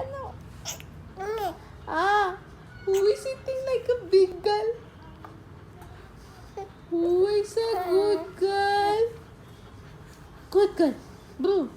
Ano? Who is sitting like a big girl? Who is a good girl? Good girl. Bro.